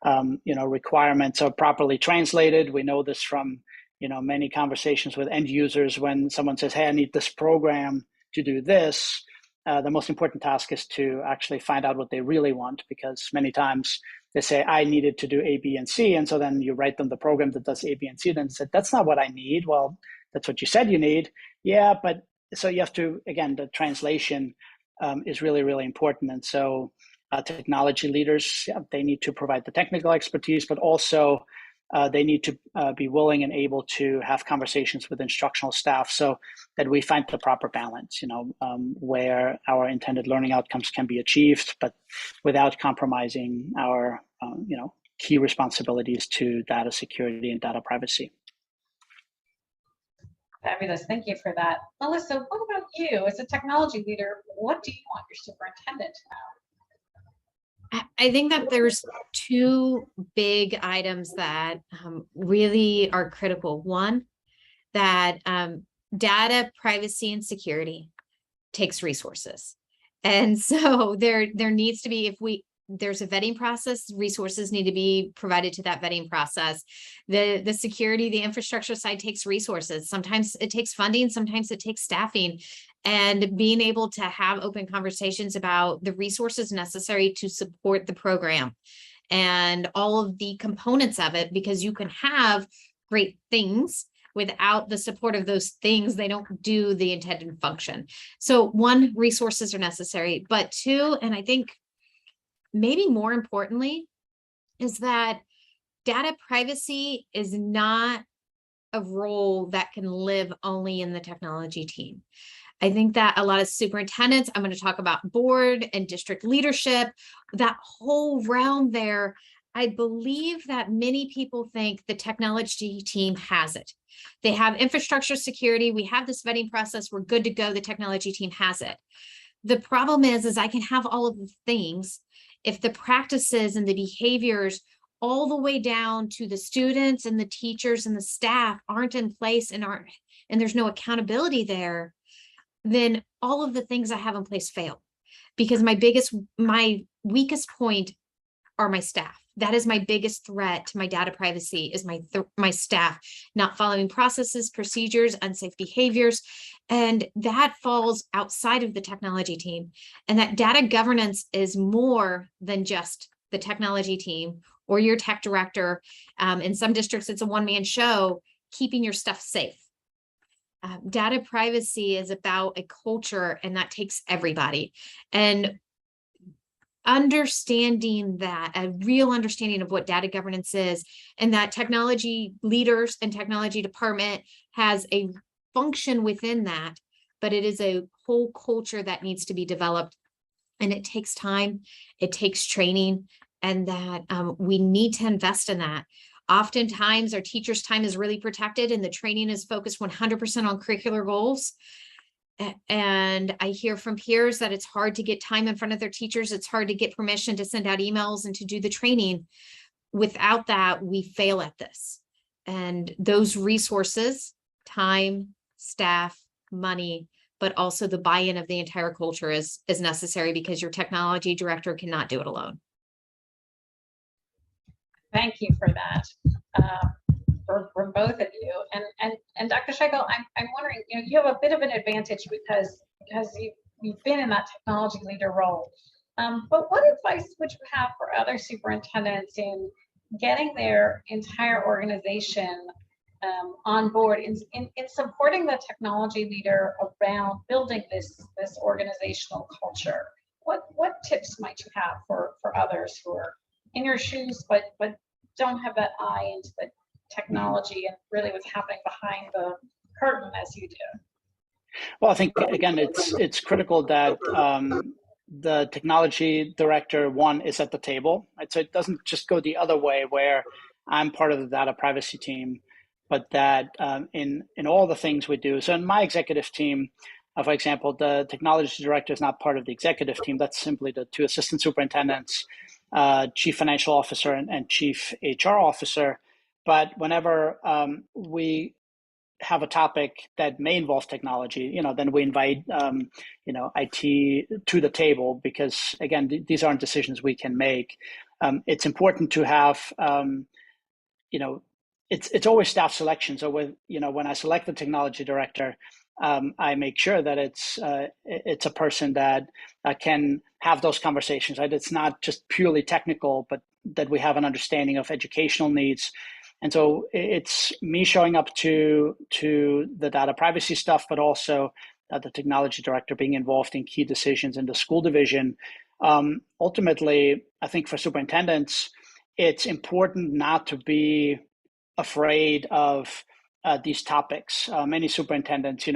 requirements are properly translated. We know this from, many conversations with end users when someone says, hey, I need this program to do this. The most important task is to actually find out what they really want, because many times they say, I needed to do A, B, and C. And so then you write them the program that does A, B, and C. Then said, that's not what I need. Well, that's what you said you need. Yeah, but so you have to, again, the translation is really, really important. And so technology leaders, they need to provide the technical expertise, but also they need to be willing and able to have conversations with instructional staff so that we find the proper balance, where our intended learning outcomes can be achieved, but without compromising our, key responsibilities to data security and data privacy. Fabulous. Thank you for that. Melissa, what about you as a technology leader? What do you want your superintendent to know? I think that there's two big items that really are critical. One, that data privacy and security takes resources. And so there needs to be, there's a vetting process, resources need to be provided to that vetting process. The security, the infrastructure side takes resources. Sometimes it takes funding, sometimes it takes staffing. And being able to have open conversations about the resources necessary to support the program and all of the components of it, because you can have great things without the support of those things, they don't do the intended function. So one, resources are necessary, but two, and I think maybe more importantly, is that data privacy is not a role that can live only in the technology team. I think that a lot of superintendents, I'm going to talk about board and district leadership, that whole realm there. I believe that many people think the technology team has it. They have infrastructure security. We have this vetting process. We're good to go. The technology team has it. The problem is I can have all of the things if the practices and the behaviors all the way down to the students and the teachers and the staff aren't in place and there's no accountability there, then all of the things I have in place fail. Because my weakest point are my staff. That is my biggest threat to my data privacy is my staff not following processes, procedures, unsafe behaviors. And that falls outside of the technology team. And that data governance is more than just the technology team or your tech director. In some districts, it's a one-man show, keeping your stuff safe. Data privacy is about a culture, and that takes everybody. And understanding that, a real understanding of what data governance is, and that technology leaders and technology department has a function within that, but it is a whole culture that needs to be developed. And it takes time, it takes training, and that we need to invest in that. Oftentimes our teachers' time is really protected and the training is focused 100% on curricular goals. And I hear from peers that it's hard to get time in front of their teachers. It's hard to get permission to send out emails and to do the training. Without that, we fail at this. And those resources, time, staff, money, but also the buy-in of the entire culture is necessary, because your technology director cannot do it alone. Thank you for that, for both of you. And Dr. Scheichel, I'm wondering, you have a bit of an advantage because you've been in that technology leader role. But what advice would you have for other superintendents in getting their entire organization on board in supporting the technology leader around building this organizational culture? What tips might you have for others who are in your shoes, but don't have that eye into the technology and really what's happening behind the curtain as you do? Well, I think again, it's critical that the technology director, one, is at the table. Right? So it doesn't just go the other way where I'm part of the data privacy team, but that in all the things we do. So in my executive team, for example, the technology director is not part of the executive team. That's simply the two assistant superintendents, chief financial officer and chief HR officer. But whenever we have a topic that may involve technology, then we invite, IT to the table, because again, these aren't decisions we can make. It's important to have, it's always staff selection. So when I select the technology director, I make sure that it's a person that can have those conversations, right? It's not just purely technical, but that we have an understanding of educational needs. And so it's me showing up to the data privacy stuff, but also the technology director being involved in key decisions in the school division. Ultimately, I think for superintendents, it's important not to be afraid of these topics. Many superintendents,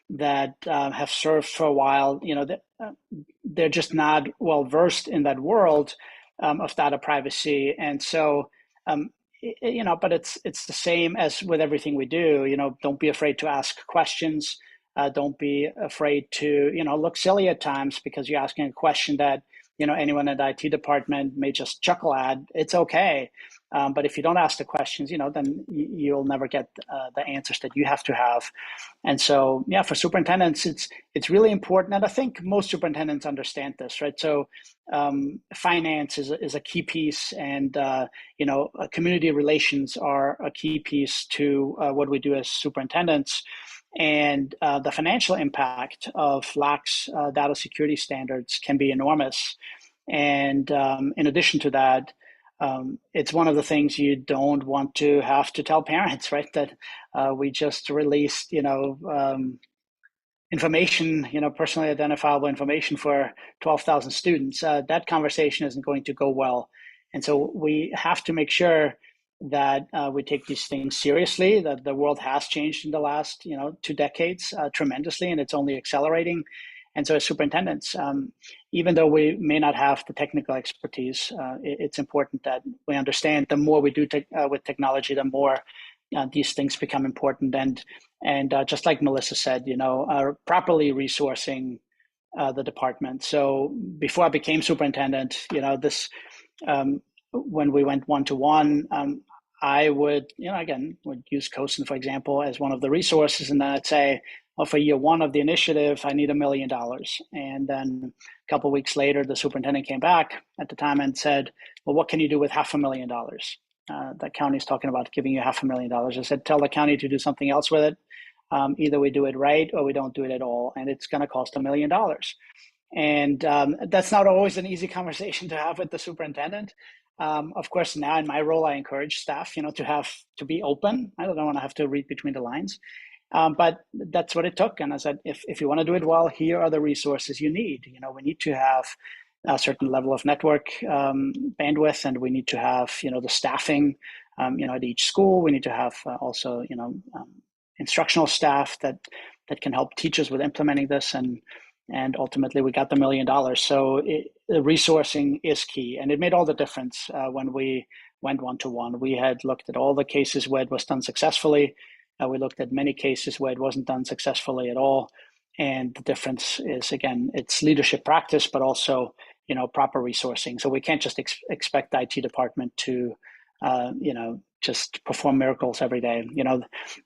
that have served for a while, they're just not well versed in that world of data privacy, and so but it's the same as with everything we do. Don't be afraid to ask questions. Don't be afraid to look silly at times because you're asking a question that anyone in the IT department may just chuckle at. It's okay. But if you don't ask the questions, then you'll never get the answers that you have to have. And so, for superintendents, it's really important. And I think most superintendents understand this, right? So finance is a key piece, and, community relations are a key piece to what we do as superintendents. And the financial impact of lax data security standards can be enormous. And in addition to that, it's one of the things you don't want to have to tell parents, right? That we just released, information, personally identifiable information for 12,000 students. That conversation isn't going to go well. And so we have to make sure that we take these things seriously, that the world has changed in the last, 2 decades tremendously, and it's only accelerating. And so as superintendents, even though we may not have the technical expertise, it's important that we understand the more we do with technology, the more these things become important. And just like Melissa said, properly resourcing the department. So before I became superintendent, when we went one-to-one, I would, would use COSIN, for example, as one of the resources. And then I'd say, well, for year one of the initiative, I need $1 million. And then a couple of weeks later, the superintendent came back at the time and said, well, what can you do with $500,000? The county's talking about giving you $500,000. I said, tell the county to do something else with it. Either we do it right or we don't do it at all. And it's going to cost $1 million. And that's not always an easy conversation to have with the superintendent. Of course, now in my role, I encourage staff, to be open. I don't want to have to read between the lines. But that's what it took. And I said, if you want to do it well, here are the resources you need. We need to have a certain level of network bandwidth, and we need to have, the staffing, at each school. We need to have also, instructional staff that can help teachers with implementing this. And ultimately, we got the $1 million. So the resourcing is key. And it made all the difference when we went one-to-one. We had looked at all the cases where it was done successfully. We looked at many cases where it wasn't done successfully at all. And the difference is, again, it's leadership practice, but also, proper resourcing. So we can't just expect the IT department to, just perform miracles every day.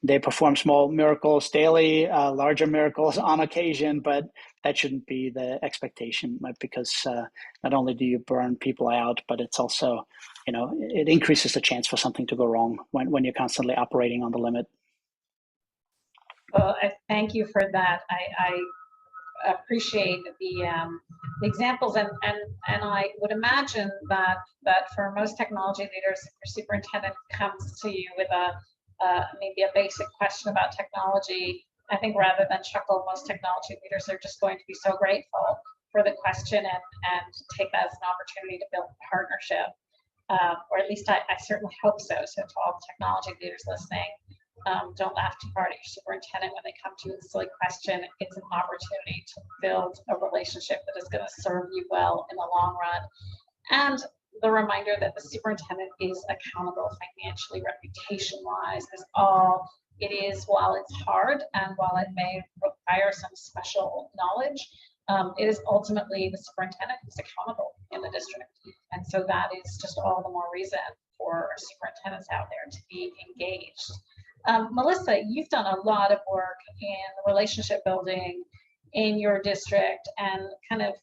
They perform small miracles daily, larger miracles on occasion, but that shouldn't be the expectation, right? Because not only do you burn people out, but it's also, it increases the chance for something to go wrong when you're constantly operating on the limit. Well, I thank you for that. I appreciate the examples, and I would imagine that for most technology leaders, if your superintendent comes to you with maybe a basic question about technology, I think rather than chuckle, most technology leaders are just going to be so grateful for the question and take that as an opportunity to build a partnership, or at least I certainly hope so. So to all the technology leaders listening, don't laugh too hard at your superintendent when they come to you with a silly question. It's an opportunity to build a relationship that is going to serve you well in the long run. And the reminder that the superintendent is accountable financially, reputation-wise, is all it is. While it's hard and while it may require some special knowledge, it is ultimately the superintendent who's accountable in the district. And so that is just all the more reason for superintendents out there to be engaged. Melissa, you've done a lot of work in relationship building in your district, and kind of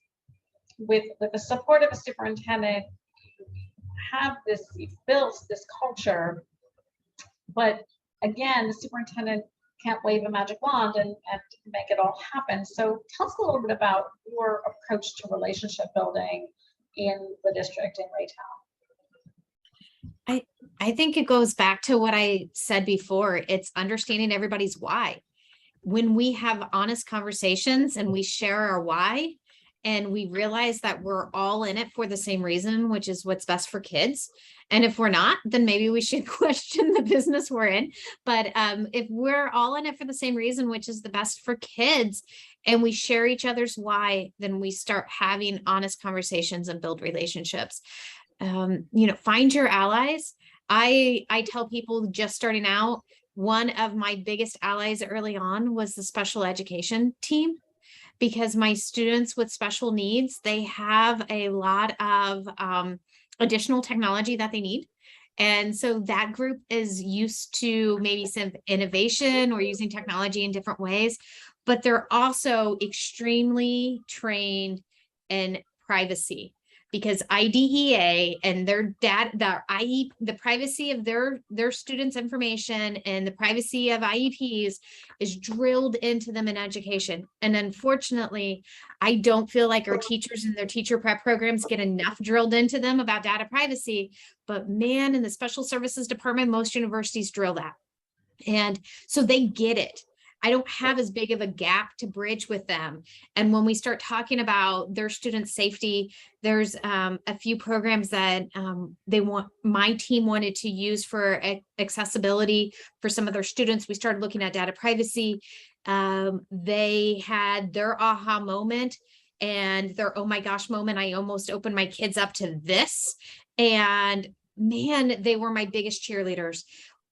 with the support of a superintendent, you've built this culture, but again, the superintendent can't wave a magic wand and make it all happen. So tell us a little bit about your approach to relationship building in the district in Raytown. I think it goes back to what I said before. It's understanding everybody's why. When we have honest conversations and we share our why, and we realize that we're all in it for the same reason, which is what's best for kids. And if we're not, then maybe we should question the business we're in. But if we're all in it for the same reason, which is the best for kids, and we share each other's why, then we start having honest conversations and build relationships. Find your allies. I tell people just starting out, one of my biggest allies early on was the special education team, because my students with special needs, they have a lot of additional technology that they need. And so that group is used to maybe some innovation or using technology in different ways, but they're also extremely trained in privacy, because IDEA and the privacy of their students' information and the privacy of IEPs is drilled into them in education. And unfortunately, I don't feel like our teachers and their teacher prep programs get enough drilled into them about data privacy. But man, in the special services department, most universities drill that. And so they get it. I don't have as big of a gap to bridge with them. And when we start talking about their student safety, there's a few programs that my team wanted to use for accessibility for some of their students. We started looking at data privacy. They had their aha moment and their oh my gosh moment. I almost opened my kids up to this. And man, they were my biggest cheerleaders.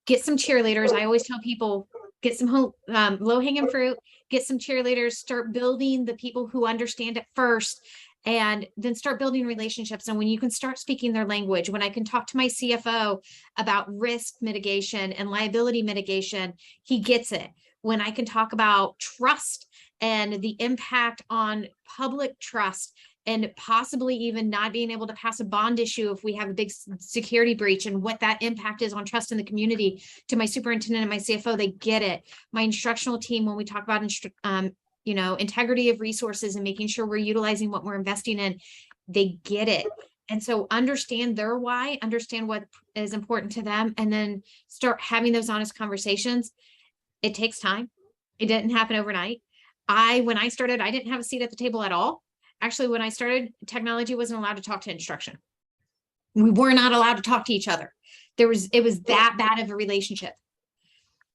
Get some cheerleaders. I always tell people, get some low hanging fruit, get some cheerleaders, start building the people who understand it first, and then start building relationships. And when you can start speaking their language, when I can talk to my CFO about risk mitigation and liability mitigation, he gets it. When I can talk about trust and the impact on public trust, and possibly even not being able to pass a bond issue if we have a big security breach, and what that impact is on trust in the community, to my superintendent and my CFO, they get it. My instructional team, when we talk about integrity of resources and making sure we're utilizing what we're investing in, they get it. And so understand their why, understand what is important to them, and then start having those honest conversations. It takes time. It didn't happen overnight. When I started, I didn't have a seat at the table at all. Actually, when I started, technology wasn't allowed to talk to instruction. We were not allowed to talk to each other. It was that bad of a relationship.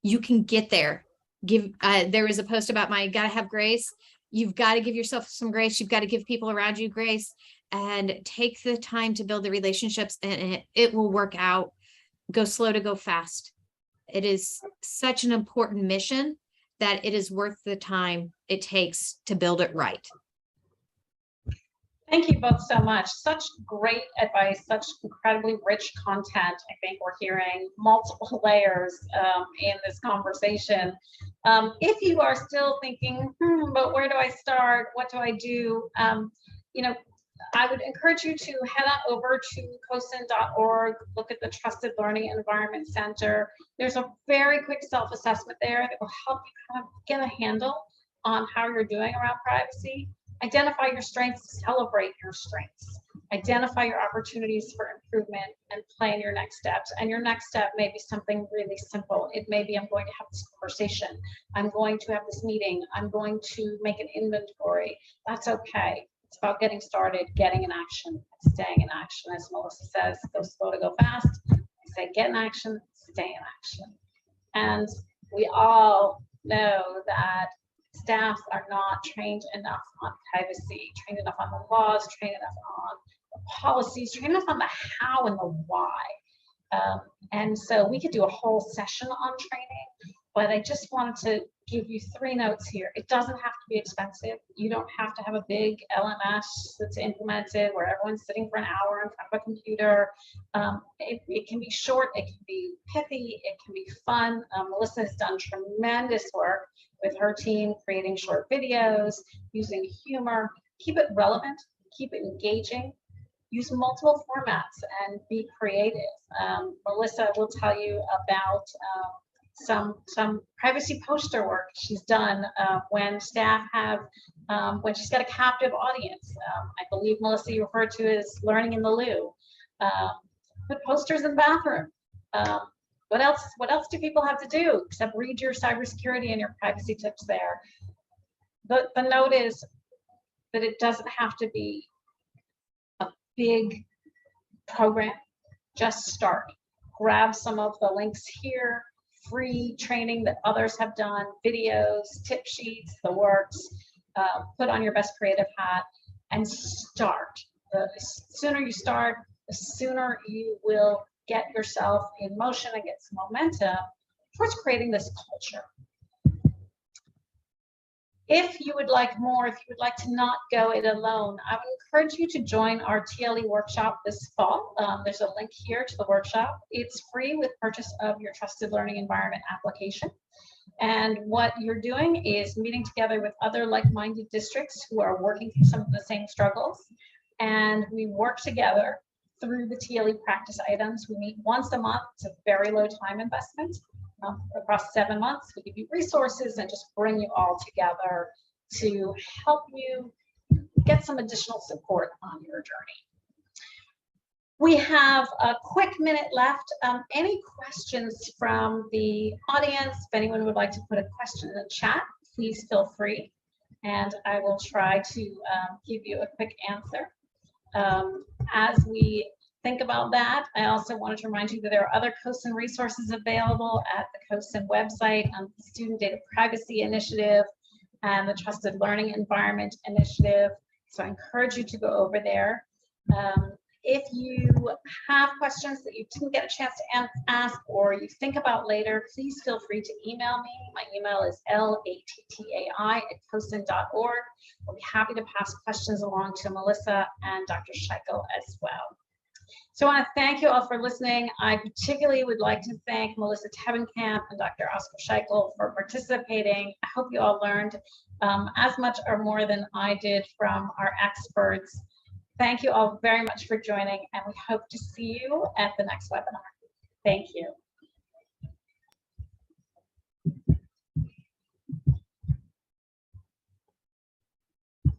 You can get there. There was a post about gotta have grace. You've got to give yourself some grace. You've got to give people around you grace, and take the time to build the relationships, and it will work out. Go slow to go fast. It is such an important mission that it is worth the time it takes to build it right. Thank you both so much. Such great advice, such incredibly rich content. I think we're hearing multiple layers in this conversation. If you are still thinking, but where do I start? What do I do? I would encourage you to head on over to cosin.org, look at the Trusted Learning Environment Center. There's a very quick self-assessment there that will help you kind of get a handle on how you're doing around privacy. Identify your strengths, celebrate your strengths, identify your opportunities for improvement, and plan your next steps. And your next step may be something really simple. It may be, I'm going to have this conversation. I'm going to have this meeting. I'm going to make an inventory. That's okay. It's about getting started, getting in action, staying in action. As Melissa says, go slow to go fast. I say get in action, stay in action. And we all know that staff are not trained enough on privacy, trained enough on the laws, trained enough on the policies, trained enough on the how and the why. And so we could do a whole session on training, but I just wanted to give you 3 notes here. It doesn't have to be expensive. You don't have to have a big LMS that's implemented where everyone's sitting for an hour in front of a computer. It can be short, it can be pithy, it can be fun. Melissa has done tremendous work with her team, creating short videos, using humor. Keep it relevant, keep it engaging, use multiple formats, and be creative. Melissa will tell you about some privacy poster work she's done when staff have, when she's got a captive audience. I believe, Melissa, you referred to as learning in the loo. Put posters in the bathroom. What else do people have to do except read your cybersecurity and your privacy tips there? The note is that it doesn't have to be a big program. Just start. Grab some of the links here, free training that others have done, videos, tip sheets, the works. Put on your best creative hat and start. The sooner you start, the sooner you will get yourself in motion and get some momentum towards creating this culture. If you would like more, if you would like to not go it alone, I would encourage you to join our TLE workshop this fall. There's a link here to the workshop. It's free with purchase of your Trusted Learning Environment application. And what you're doing is meeting together with other like-minded districts who are working through some of the same struggles. And we work together through the TLE practice items. We meet once a month. It's a very low time investment. Across 7 months, we give you resources and just bring you all together to help you get some additional support on your journey. We have a quick minute left. Any questions from the audience? If anyone would like to put a question in the chat, please feel free, and I will try to give you a quick answer. As we think about that. I also wanted to remind you that there are other CoSN resources available at the CoSN website on the Student Data Privacy Initiative and the Trusted Learning Environment Initiative. So I encourage you to go over there. If you have questions that you didn't get a chance to ask or you think about later, please feel free to email me. My email is lattai@cosn.org. We'll be happy to pass questions along to Melissa and Dr. Scheichel as well. So I want to thank you all for listening. I particularly would like to thank Melissa Tevenkamp and Dr. Oscar Scheichel for participating. I hope you all learned as much or more than I did from our experts. Thank you all very much for joining, and we hope to see you at the next webinar. Thank you.